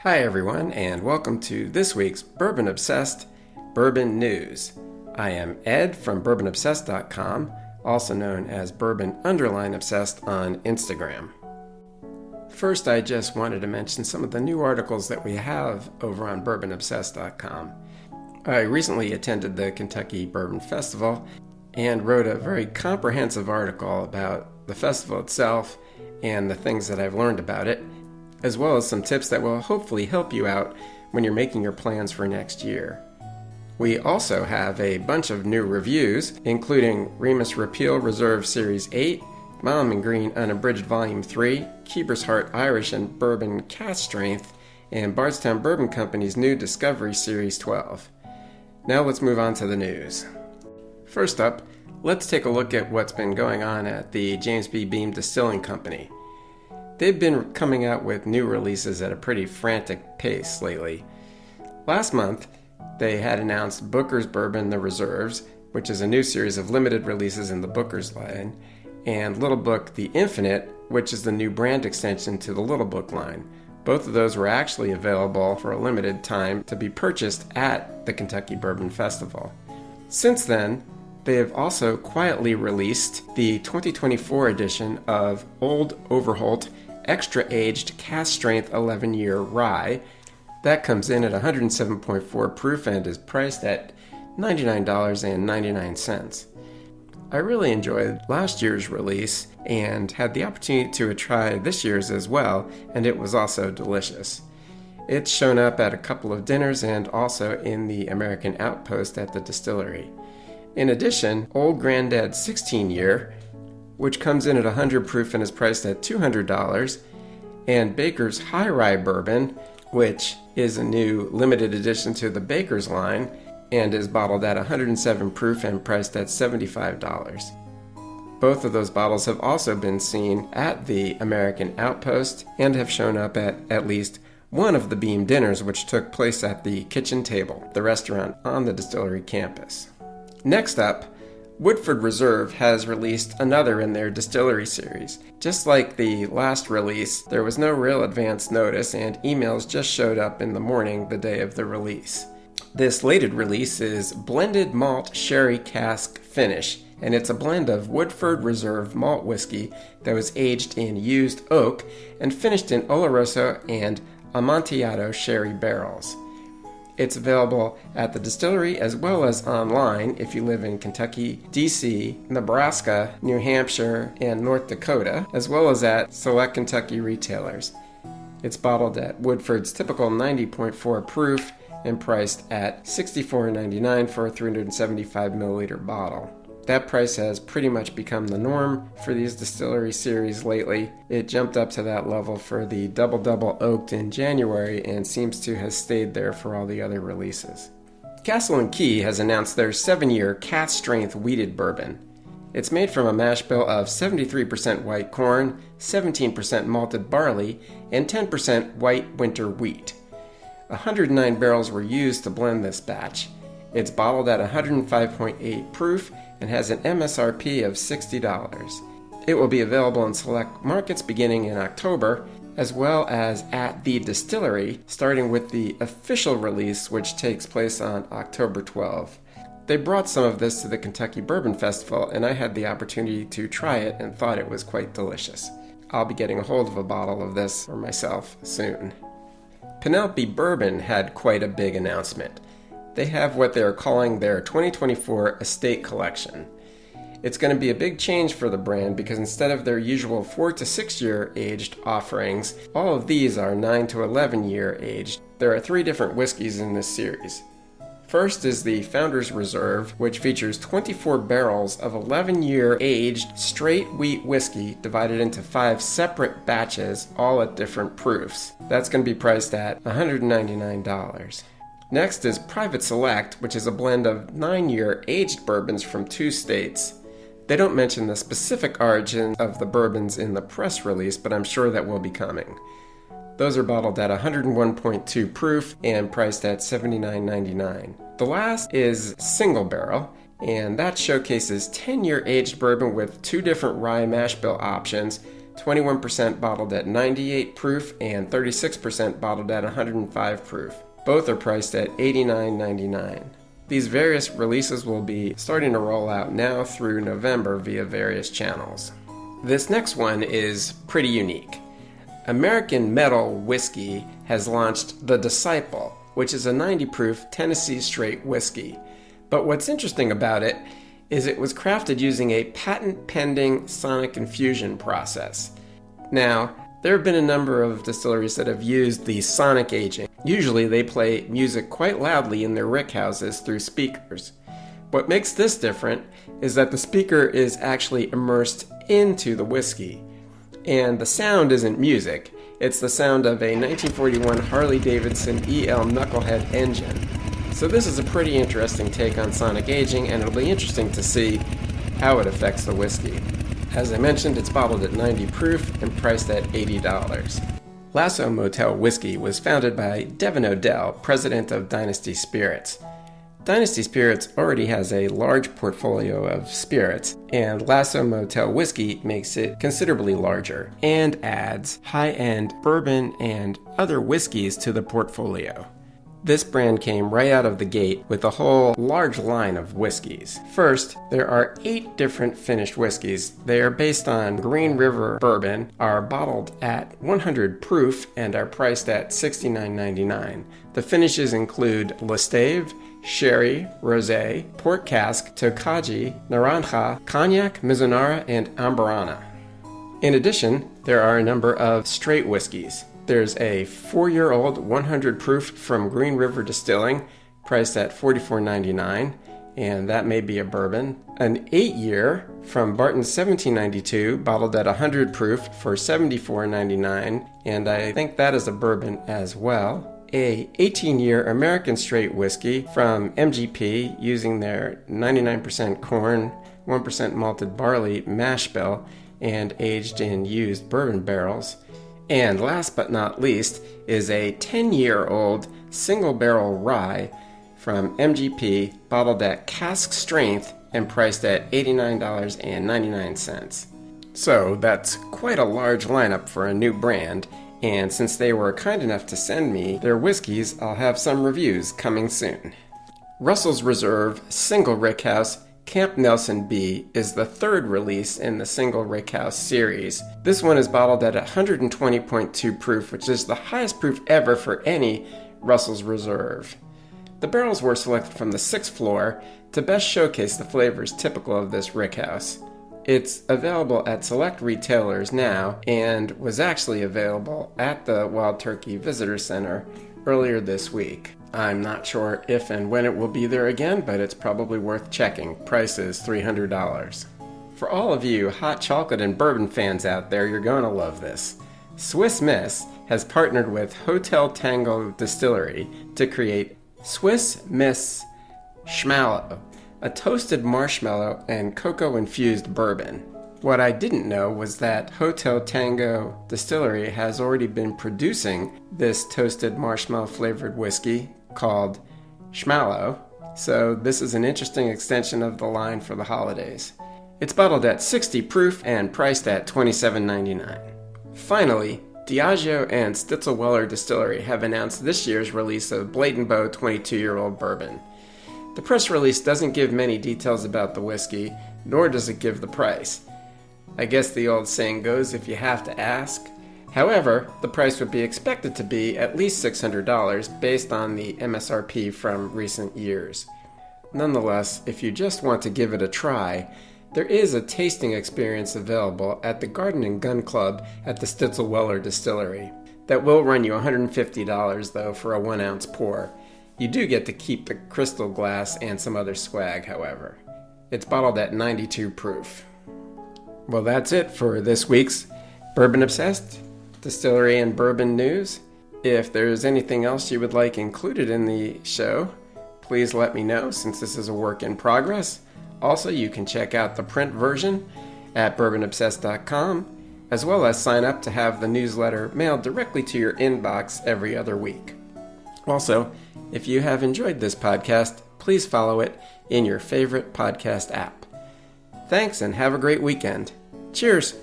Hi everyone, and welcome to this week's Bourbon Obsessed Bourbon News. I am Ed from bourbonobsessed.com, also known as Bourbon_Obsessed on Instagram. First, I just wanted to mention some of the new articles that we have over on bourbonobsessed.com. I recently attended the Kentucky Bourbon Festival and wrote a very comprehensive article about the festival itself and the things that I've learned about it, as well as some tips that will hopefully help you out when you're making your plans for next year. We also have a bunch of new reviews, including Remus Repeal Reserve Series 8, Malm and Green Unabridged Volume 3, Keeper's Heart Irish and Bourbon Cask Strength, and Bardstown Bourbon Company's new Discovery Series 12. Now let's move on to the news. First up, let's take a look at what's been going on at the James B. Beam Distilling Company. They've been coming out with new releases at a pretty frantic pace lately. Last month, they had announced Booker's Bourbon The Reserves, which is a new series of limited releases in the Booker's line, and Little Book The Infinite, which is the new brand extension to the Little Book line. Both of those were actually available for a limited time to be purchased at the Kentucky Bourbon Festival. Since then, they have also quietly released the 2024 edition of Old Overholt Extra Aged Cask Strength 11-Year Rye. That comes in at 107.4 proof and is priced at $99.99. I really enjoyed last year's release and had the opportunity to try this year's as well, and it was also delicious. It's shown up at a couple of dinners and also in the American Outpost at the distillery. In addition, Old Grandad 16-Year, which comes in at 100 proof and is priced at $200, and Baker's High Rye Bourbon, which is a new limited addition to the Baker's line and is bottled at 107 proof and priced at $75. Both of those bottles have also been seen at the American Outpost and have shown up at least one of the Beam dinners, which took place at the Kitchen Table, the restaurant on the distillery campus. Next up, Woodford Reserve has released another in their distillery series. Just like the last release, there was no real advance notice and emails just showed up in the morning the day of the release. This latest release is Blended Malt Sherry Cask Finish, and it's a blend of Woodford Reserve malt whiskey that was aged in used oak and finished in Oloroso and Amontillado sherry barrels. It's available at the distillery as well as online if you live in Kentucky, DC, Nebraska, New Hampshire, and North Dakota, as well as at select Kentucky retailers. It's bottled at Woodford's typical 90.4 proof and priced at $64.99 for a 375 milliliter bottle. That price has pretty much become the norm for these distillery series lately. It jumped up to that level for the Double Double Oaked in January and seems to have stayed there for all the other releases. Castle & Key has announced their 7-year cask strength wheated bourbon. It's made from a mash bill of 73% white corn, 17% malted barley, and 10% white winter wheat. 109 barrels were used to blend this batch. It's bottled at 105.8 proof and has an MSRP of $60. It will be available in select markets beginning in October, as well as at the distillery, starting with the official release, which takes place on October 12. They brought some of this to the Kentucky Bourbon Festival, and I had the opportunity to try it and thought it was quite delicious. I'll be getting a hold of a bottle of this for myself soon. Penelope Bourbon had quite a big announcement. They have what they're calling their 2024 Estate Collection. It's going to be a big change for the brand because instead of their usual 4 to 6 year aged offerings, all of these are 9 to 11 year aged. There are 3 different whiskeys in this series. First is the Founder's Reserve, which features 24 barrels of 11-year aged straight wheat whiskey divided into 5 separate batches, all at different proofs. That's going to be priced at $199. Next is Private Select, which is a blend of 9-year aged bourbons from 2 states. They don't mention the specific origin of the bourbons in the press release, but I'm sure that will be coming. Those are bottled at 101.2 proof and priced at $79.99. The last is Single Barrel, and that showcases 10-year aged bourbon with 2 different rye mash bill options, 21% bottled at 98 proof, and 36% bottled at 105 proof. Both are priced at $89.99. These various releases will be starting to roll out now through November via various channels. This next one is pretty unique. American Metal Whiskey has launched The Disciple, which is a 90 proof Tennessee straight whiskey. But what's interesting about it is it was crafted using a patent-pending sonic infusion process. Now, there have been a number of distilleries that have used the sonic aging. Usually they play music quite loudly in their rickhouses through speakers. What makes this different is that the speaker is actually immersed into the whiskey. And the sound isn't music, it's the sound of a 1941 Harley-Davidson EL Knucklehead engine. So this is a pretty interesting take on sonic aging, and it'll be interesting to see how it affects the whiskey. As I mentioned, it's bottled at 90 proof and priced at $80. Lasso Motel Whiskey was founded by Devin Odell, president of Dynasty Spirits. Dynasty Spirits already has a large portfolio of spirits, and Lasso Motel Whiskey makes it considerably larger and adds high-end bourbon and other whiskeys to the portfolio. This brand came right out of the gate with a whole large line of whiskeys. First, there are 8 different finished whiskeys. They are based on Green River bourbon, are bottled at 100 proof, and are priced at $69.99. The finishes include Lestave, Sherry, Rosé, Port Cask, Tokaji, Naranja, Cognac, Mizunara, and Amburana. In addition, there are a number of straight whiskeys. There's a 4-year-old 100 proof from Green River Distilling, priced at $44.99, and that may be a bourbon. An 8-year from Barton's 1792, bottled at 100 proof for $74.99, and I think that is a bourbon as well. A 18-year American straight whiskey from MGP using their 99% corn, 1% malted barley mash bill, and aged in used bourbon barrels. And last but not least is a 10-year-old single barrel rye from MGP, bottled at cask strength and priced at $89.99. So that's quite a large lineup for a new brand, and since they were kind enough to send me their whiskeys, I'll have some reviews coming soon. Russell's Reserve Single Rickhouse Camp Nelson B is the third release in the Single Rickhouse series. This one is bottled at 120.2 proof, which is the highest proof ever for any Russell's Reserve. The barrels were selected from the 6th floor to best showcase the flavors typical of this rickhouse. It's available at select retailers now, and was actually available at the Wild Turkey Visitor Center earlier this week. I'm not sure if and when it will be there again, but it's probably worth checking. Price is $300. For all of you hot chocolate and bourbon fans out there, you're going to love this. Swiss Miss has partnered with Hotel Tango Distillery to create Swiss Miss Schmallow, a toasted marshmallow and cocoa-infused bourbon. What I didn't know was that Hotel Tango Distillery has already been producing this toasted marshmallow-flavored whiskey called Schmallow, so this is an interesting extension of the line for the holidays. It's bottled at 60 proof and priced at $27.99. Finally, Diageo and Stitzel-Weller Distillery have announced this year's release of Blade & Bow 22-year-old bourbon. The press release doesn't give many details about the whiskey, nor does it give the price. I guess the old saying goes, if you have to ask. However, the price would be expected to be at least $600 based on the MSRP from recent years. Nonetheless, if you just want to give it a try, there is a tasting experience available at the Garden & Gun Club at the Stitzel-Weller Distillery. That will run you $150 though for a 1-ounce pour. You do get to keep the crystal glass and some other swag, however. It's bottled at 92 proof. Well, that's it for this week's Bourbon Obsessed Distillery and Bourbon News. If there's anything else you would like included in the show, please let me know, since this is a work in progress. Also, you can check out the print version at bourbonobsessed.com, as well as sign up to have the newsletter mailed directly to your inbox every other week. Also, if you have enjoyed this podcast, please follow it in your favorite podcast app. Thanks, and have a great weekend. Cheers!